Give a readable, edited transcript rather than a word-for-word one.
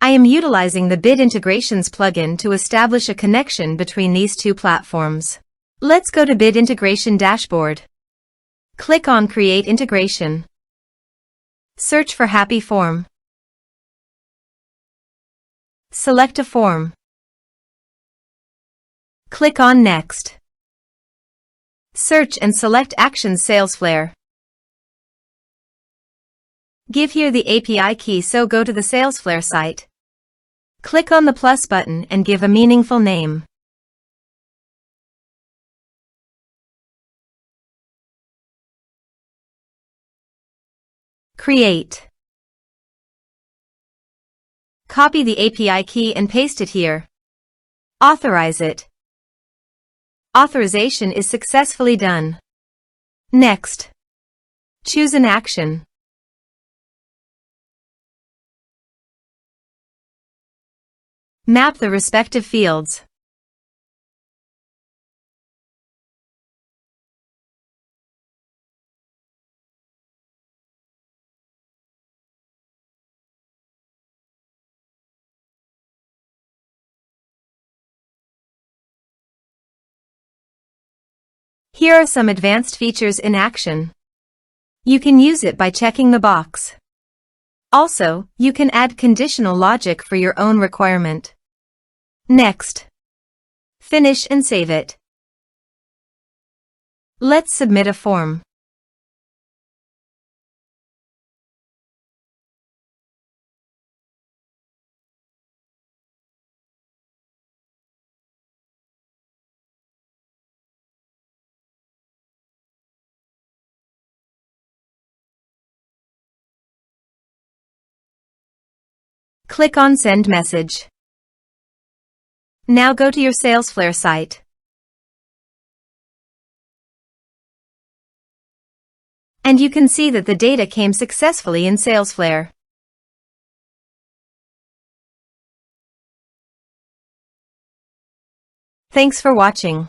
I am utilizing the Bit Integrations plugin to establish a connection between these two platforms. Let's go to Bit Integration Dashboard. Click on Create Integration. Search for Happyform. Select a form. Click on Next. Search and select Actions Salesflare. Give here the API key, so go to the Salesflare site. Click on the plus button and give a meaningful name. Create. Copy the API key and paste it here. Authorize it. Authorization is successfully done. Next. Choose an action. Map the respective fields. Here are some advanced features in action. You can use it by checking the box. Also, you can add conditional logic for your own requirement. Next. Finish and save it. Let's submit a form. Click on Send Message. Now go to your Salesflare site. And you can see that the data came successfully in Salesflare. Thanks for watching.